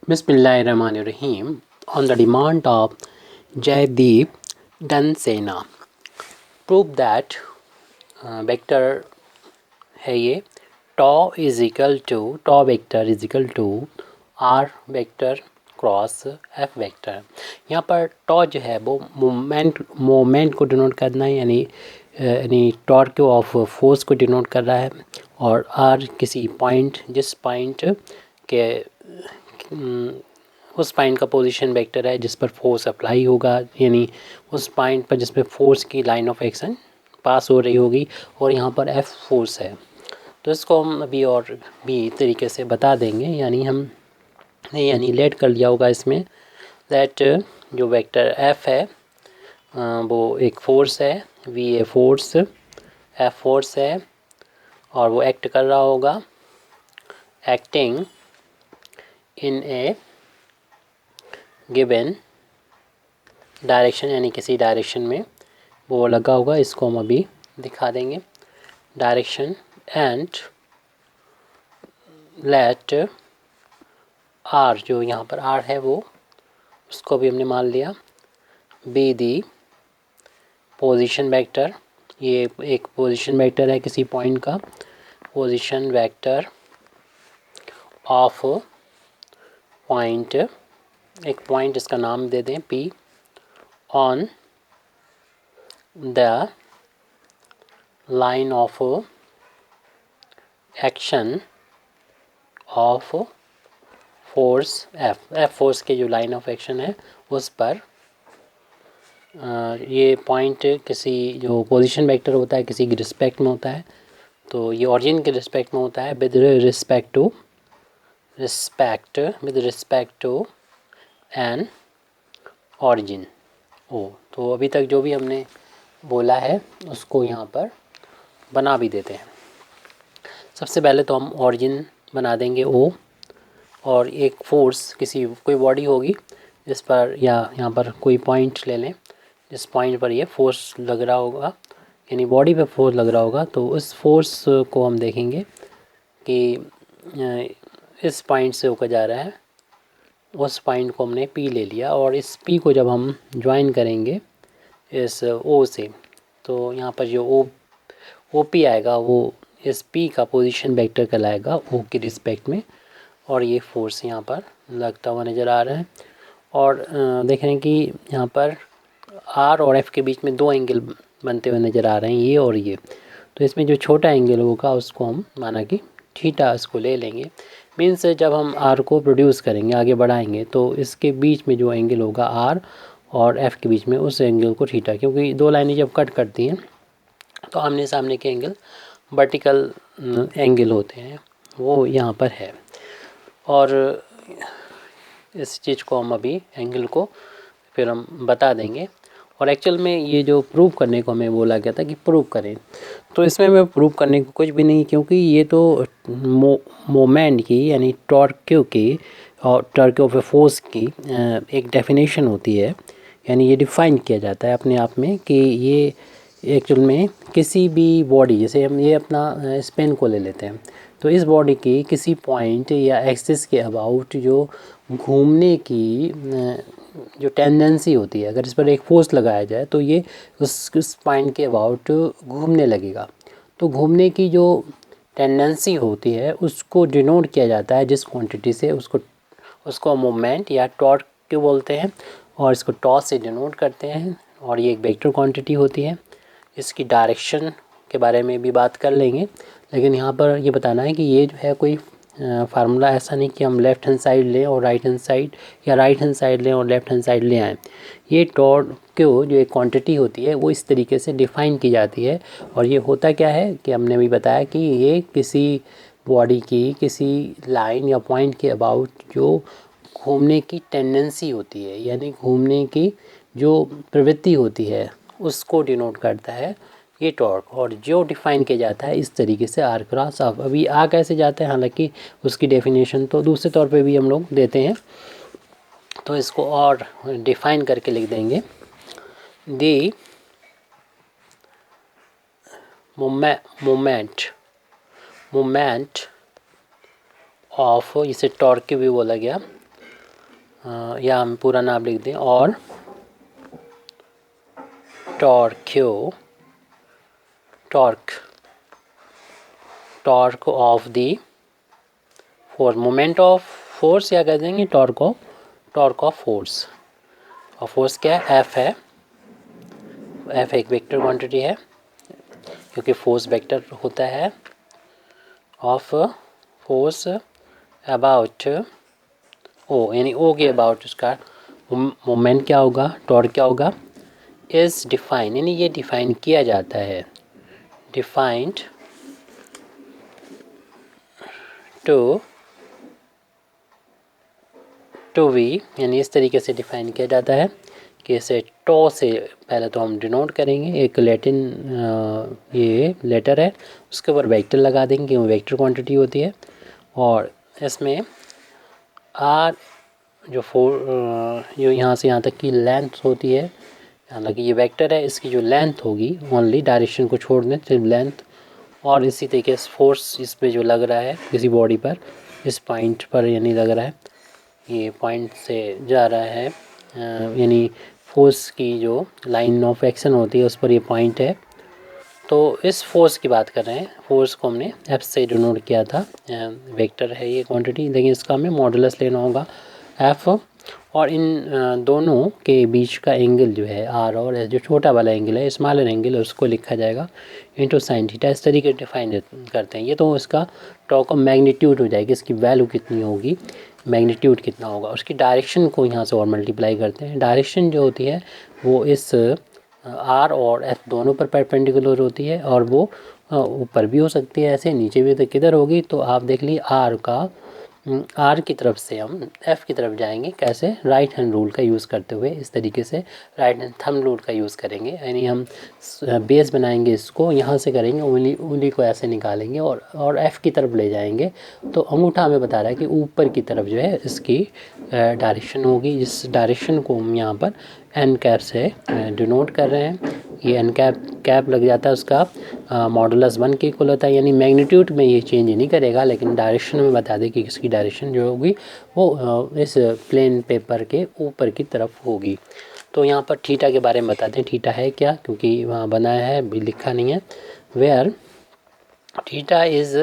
Bismillahirrahmanirrahim. On the demand of Jaideep Dansena, prove that vector है ये tau vector is equal to r vector cross f vector. यहाँ पर tau जो है वो मोमेंट को डिनोट करना है, यानी टॉर्क ऑफ फोर्स को डिनोट कर रहा है, और r किसी पॉइंट जिस पॉइंट के उस पॉइंट का पोजीशन वेक्टर है जिस पर फोर्स अप्लाई होगा, यानी उस पॉइंट पर जिस पर फोर्स की लाइन ऑफ एक्शन पास हो रही होगी, और यहाँ पर एफ फोर्स है। तो इसको हम अभी और भी तरीके से बता देंगे, यानी लेट कर लिया होगा इसमें दैट जो वेक्टर एफ है वो एक फोर्स है, V a force, F force है, और वो एक्ट कर रहा होगा, acting in A given direction, यानी किसी डायरेक्शन में वो लगा होगा। इसको हम अभी दिखा देंगे डायरेक्शन, एंड लेट आर, जो यहाँ पर आर है वो उसको भी हमने मान लिया, बी दी पोजीशन वेक्टर। ये एक पोजीशन वेक्टर है किसी पॉइंट का, पोजीशन वेक्टर ऑफ पॉइंट, एक पॉइंट इसका नाम दे दें P, on the line of action of force F force के जो लाइन ऑफ एक्शन है उस पर ये पॉइंट किसी जो पोजीशन वेक्टर होता है किसी की रिस्पेक्ट में होता है, तो ये ऑरिजिन के रिस्पेक्ट में होता है with respect to an origin O. तो अभी तक जो भी हमने बोला है उसको यहाँ पर बना भी देते हैं। सबसे पहले तो हम ऑरिजिन बना देंगे ओ, और एक फोर्स कोई बॉडी होगी जिस पर, या यहाँ पर कोई पॉइंट ले लें जिस पॉइंट पर ये फोर्स लग रहा होगा, यानी बॉडी पे फोर्स लग रहा होगा, तो उस फोर्स को हम देखेंगे कि इस पॉइंट से होकर जा रहा है, उस पॉइंट को हमने P ले लिया, और इस P को जब हम ज्वाइन करेंगे इस O से, तो यहाँ पर जो OP आएगा वो इस P का पोजीशन वेक्टर कहलाएगा O के रिस्पेक्ट में, और ये फोर्स यहाँ पर लगता हुआ नज़र आ रहा है। और देख रहे हैं कि यहाँ पर R और F के बीच में दो एंगल बनते हुए नज़र आ रहे हैं, ये और ये। तो इसमें जो छोटा एंगल होगा उसको हम माना कि थीटा इसको ले लेंगे। मीन्स जब हम R को प्रोड्यूस करेंगे, आगे बढ़ाएंगे, तो इसके बीच में जो एंगल होगा R और F के बीच में, उस एंगल को थीटा, क्योंकि दो लाइनें जब कट करती हैं तो आमने सामने के एंगल वर्टिकल एंगल होते हैं, वो यहाँ पर है। और इस चीज़ को हम अभी एंगल को फिर हम बता देंगे। और एक्चुअल में ये जो प्रूव करने को हमें बोला गया था कि प्रूव करें, तो इसमें मैं प्रूव करने को कुछ भी नहीं, क्योंकि ये तो मोमेंट की, यानी टॉर्क की और टॉर्क ऑफ ए फोर्स की एक डेफिनेशन होती है, यानी ये डिफ़ाइन किया जाता है अपने आप में कि ये एक्चुअल में किसी भी बॉडी, जैसे हम ये अपना स्पेन को ले लेते हैं, तो इस बॉडी की किसी पॉइंट या एक्सिस के अबाउट जो घूमने की जो टेंडेंसी होती है, अगर इस पर एक फोर्स लगाया जाए तो ये उस पॉइंट के अबाउट घूमने लगेगा। तो घूमने की जो टेंडेंसी होती है उसको डिनोट किया जाता है जिस क्वांटिटी से, उसको मोमेंट या टॉर्क क्यों बोलते हैं, और इसको टॉस से डिनोट करते हैं, और ये एक वेक्टर क्वांटिटी होती है। इसकी डायरेक्शन के बारे में भी बात कर लेंगे, लेकिन यहाँ पर ये बताना है कि ये जो है कोई फार्मूला ऐसा नहीं कि हम लेफ़्ट हैंड साइड लें और राइट हैंड साइड, या राइट हैंड साइड लें और लेफ़्ट हैंड साइड ले आएँ। ये टॉर्क जो एक क्वांटिटी होती है वो इस तरीके से डिफ़ाइन की जाती है। और ये होता क्या है कि हमने भी बताया कि ये किसी बॉडी की किसी लाइन या पॉइंट के अबाउट जो घूमने की टेंडेंसी होती है, यानी घूमने की जो प्रवृत्ति होती है, उसको डिनोट करता है ये टॉर्क। और जो डिफ़ाइन किया जाता है इस तरीके से आर क्रॉस ऑफ। अभी आ कैसे जाता है, हालांकि उसकी डेफिनेशन तो दूसरे तौर पे भी हम लोग देते हैं, तो इसको और डिफ़ाइन करके लिख देंगे, दी मोमेंट ऑफ, इसे टॉर्क भी बोला गया, या हम पूरा नाम लिख दें, और torque of the force, moment of force या कह देंगे टॉर्क ऑफ फोर्स। और फोर्स क्या है? एफ है। एफ एक वेक्टर क्वांटिटी है, क्योंकि फोर्स वेक्टर होता है ऑफ फोर्स अबाउट ओ, यानी ओ के अबाउट उसका मोमेंट क्या होगा, टॉर्क क्या होगा, इज़ डिफाइन, यानी ये डिफाइन किया जाता है, डिफाइंड टू वी, यानी इस तरीके से डिफाइन किया जाता है कि इसे टो से पहले तो हम डिनोट करेंगे, एक लैटिन ये लेटर है, उसके ऊपर वेक्टर लगा देंगे क्योंकि वेक्टर क्वांटिटी होती है। और इसमें आर जो जो यहाँ से यहाँ तक की लेंथ होती है, हालांकि ये वेक्टर है, इसकी जो लेंथ होगी ओनली, डायरेक्शन को छोड़ दें, सिर्फ लेंथ। और इसी तरीके से फोर्स इस पे जो लग रहा है किसी बॉडी पर, इस पॉइंट पर यानी लग रहा है, ये पॉइंट से जा रहा है, यानी फोर्स की जो लाइन ऑफ एक्शन होती है उस पर ये पॉइंट है। तो इस फोर्स की बात कर रहे हैं, फोर्स को हमने एफ से डिनोट किया था, वेक्टर है ये क्वांटिटी, लेकिन इसका हमें मॉडुलस लेना होगा एफ। और इन दोनों के बीच का एंगल जो है आर और एस, जो छोटा वाला एंगल है, स्मॉलर एंगल, उसको लिखा जाएगा इंटू साइन थीटा। इस तरीके डिफाइन करते हैं। ये तो इसका टॉक ऑफ मैग्नीट्यूड हो जाएगी, इसकी वैल्यू कितनी होगी, मैग्नीट्यूड कितना होगा। उसकी डायरेक्शन को यहाँ से और मल्टीप्लाई करते हैं। डायरेक्शन जो होती है वो इस आर और एफ दोनों पर परपेंडिकुलर होती है, और वो ऊपर भी हो सकती है ऐसे, नीचे भी, तो किधर होगी, तो आप देख लीजिए आर की तरफ से हम एफ़ की तरफ जाएंगे, कैसे, राइट हैंड रूल का यूज़ करते हुए, इस तरीके से राइट हैंड थंब रूल का यूज़ करेंगे, यानी हम बेस बनाएंगे, इसको यहाँ से करेंगे, उंगली को ऐसे निकालेंगे और एफ़ की तरफ ले जाएंगे, तो अंगूठा हमें बता रहा है कि ऊपर की तरफ जो है इसकी डायरेक्शन होगी। इस डायरेक्शन को हम यहाँ पर एन कैप से डिनोट कर रहे हैं। ये एन कैप लग जाता है, उसका मॉडुलस 1 के इक्वल होता है, यानी मैग्नीट्यूड में ये चेंज नहीं करेगा, लेकिन डायरेक्शन में बता दें कि इसकी डायरेक्शन जो होगी वो इस प्लेन पेपर के ऊपर की तरफ होगी। तो यहाँ पर थीटा के बारे में बताते हैं, थीटा है क्या, क्योंकि वहाँ बनाया है भी लिखा नहीं है। वेयर थीटा इज़,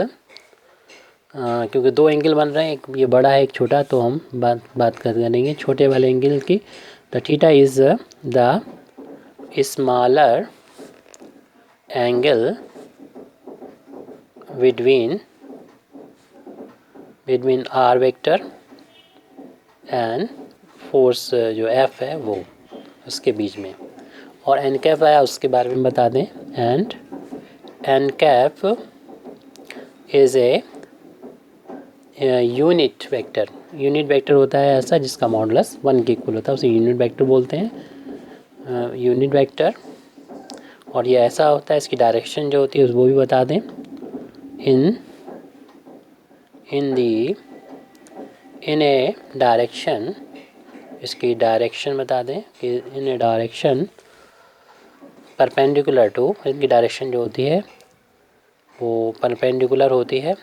क्योंकि दो एंगल बन रहे हैं, एक ये बड़ा है एक छोटा, तो हम बात करेंगे छोटे वाले एंगल की। The theta is the smaller angle between R vector and force जो एफ है वो उसके बीच में। और एन कैप आया, उसके बारे में बता दें। And n cap is a unit vector होता है ऐसा जिसका मॉडुलस 1 के इक्वल होता है, उसे यूनिट वेक्टर बोलते हैं, यूनिट वेक्टर। और ये ऐसा होता है, इसकी डायरेक्शन जो होती है वो भी बता दें। इन ए डायरेक्शन, इसकी डायरेक्शन बता दें कि इन ए डायरेक्शन परपेंडिकुलर टू, इनकी डायरेक्शन जो होती है वो परपेंडिकुलर होती है,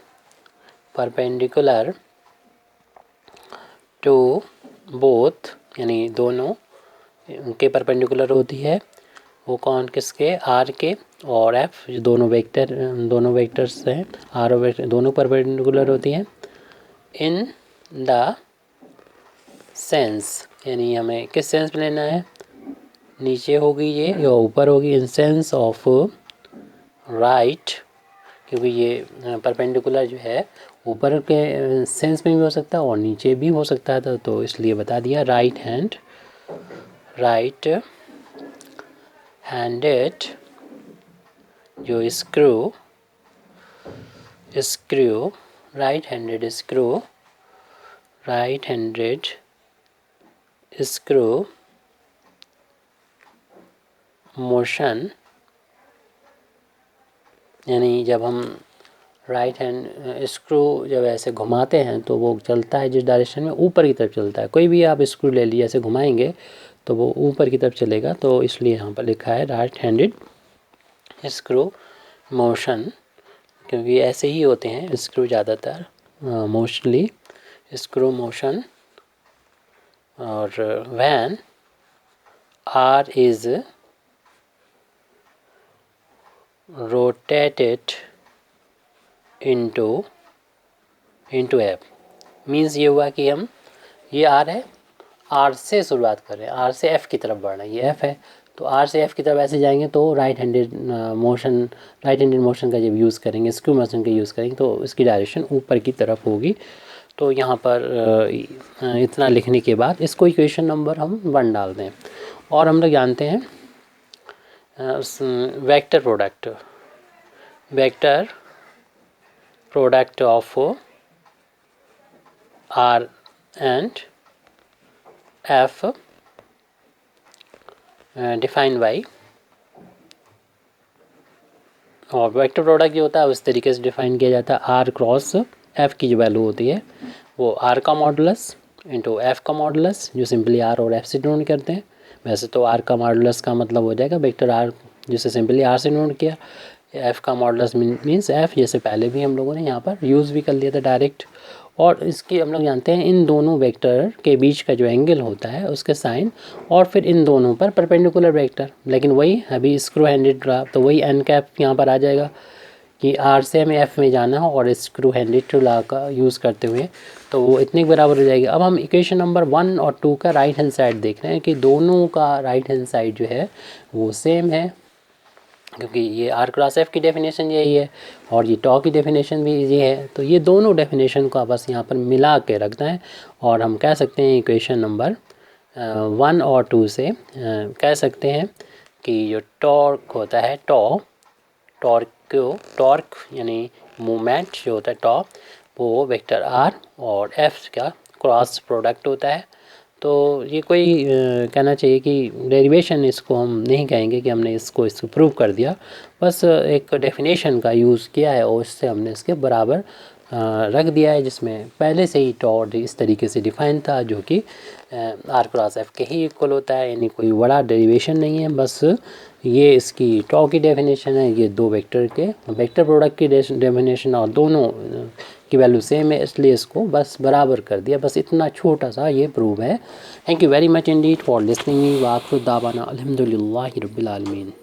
परपेंडिकुलर टू बोथ, यानी दोनों के परपेंडिकुलर होती है। वो कौन, किसके, आर के और एफ, जो दोनों वेक्टर्स हैं, आर और वेक्टर दोनों परपेंडिकुलर होती हैं। इन द सेंस, यानी हमें किस सेंस में लेना है, नीचे होगी ये या ऊपर होगी, इन सेंस ऑफ राइट, क्योंकि ये परपेंडिकुलर जो है ऊपर के सेंस में भी हो सकता है और नीचे भी हो सकता है, तो इसलिए बता दिया राइट हैंडेड जो screw right handed screw motion, यानी जब हम राइट हैंड स्क्रू जब ऐसे घुमाते हैं तो वो चलता है जिस डायरेक्शन में, ऊपर की तरफ चलता है। कोई भी आप स्क्रू ले लीजिए, ऐसे घुमाएंगे तो वो ऊपर की तरफ चलेगा, तो इसलिए यहाँ पर लिखा है राइट हैंडेड स्क्रू मोशन, क्योंकि ऐसे ही होते हैं स्क्रू ज़्यादातर, मोस्टली स्क्रू मोशन और when R is rotated into F means ये हुआ कि हम ये R है, R से शुरुआत कर रहे हैं, R से F की तरफ बढ़ रहे हैं, ये F है तो R से F की तरफ ऐसे जाएंगे तो राइट हैंडेड मोशन का जब यूज़ करेंगे, स्क्रू मोशन का यूज़ करेंगे तो इसकी डायरेक्शन ऊपर की तरफ होगी। तो यहाँ पर इतना लिखने के बाद इसको इक्वेशन नंबर हम 1 डाल दें। और हम लोग जानते हैं vector product of R and F defined by, और वेक्टर प्रोडक्ट जो होता है उस तरीके से डिफाइन किया जाता है, आर क्रॉस एफ की जो वैल्यू होती है वो आर का मॉडुलस इंटू एफ का मॉडुलस, जो सिंपली आर और एफ से डिनोट करते हैं। वैसे तो आर का मॉडुलस का मतलब हो जाएगा वेक्टर आर, जिसे सिंपली आर से डिनोट किया। एफ का मॉडुलस मीन्स एफ, जैसे पहले भी हम लोगों ने यहाँ पर यूज़ भी कर लिया था डायरेक्ट। और इसकी हम लोग जानते हैं इन दोनों वेक्टर के बीच का जो एंगल होता है उसके साइन, और फिर इन दोनों पर परपेंडिकुलर वेक्टर। लेकिन वही अभी स्क्रू हैंडेड रहा तो वही एन कैप यहाँ पर आ जाएगा कि आर से हमें एफ में जाना है और स्क्रू हैंडेड लॉ का यूज़ करते हुए तो वो इतने के बराबर हो जाएगी। अब हम इक्वेशन नंबर 1 और 2 का राइट हैंड साइड देख रहे हैं कि दोनों का राइट हैंड साइड जो है वो सेम है, क्योंकि ये आर क्रॉस एफ की डेफिनेशन यही है और ये टॉ की डेफिनेशन भी ये है। तो ये दोनों डेफिनेशन को बस यहाँ पर मिला के रखना है और हम कह सकते हैं इक्वेशन नंबर 1 और 2 से कह सकते हैं कि जो टॉर्क होता है टॉर्क यानी मूवमेंट जो होता है टॉ, वो वेक्टर आर और एफ का क्रॉस प्रोडक्ट होता है। तो ये कोई कहना चाहिए कि डेरिवेशन इसको हम नहीं कहेंगे कि हमने इसको प्रूव कर दिया, बस एक डेफिनेशन का यूज़ किया है और इससे हमने इसके बराबर रख दिया है, जिसमें पहले से ही टॉर्क इस तरीके से डिफाइन था जो कि आर क्रॉस एफ के ही इक्वल होता है, यानी कोई बड़ा डेरिवेशन नहीं है, बस ये इसकी टॉ की डेफिनेशन है, ये दो वेक्टर के वेक्टर प्रोडक्ट की डेफिनेशन और दोनों की वैल्यू सेम है, इसलिए इसको बस बराबर कर दिया। बस इतना छोटा सा ये प्रूव है। Thank you very much indeed for listening me. वाखिर दावाना अल्हम्दुलिल्लाहि रब्बिल आलमीन।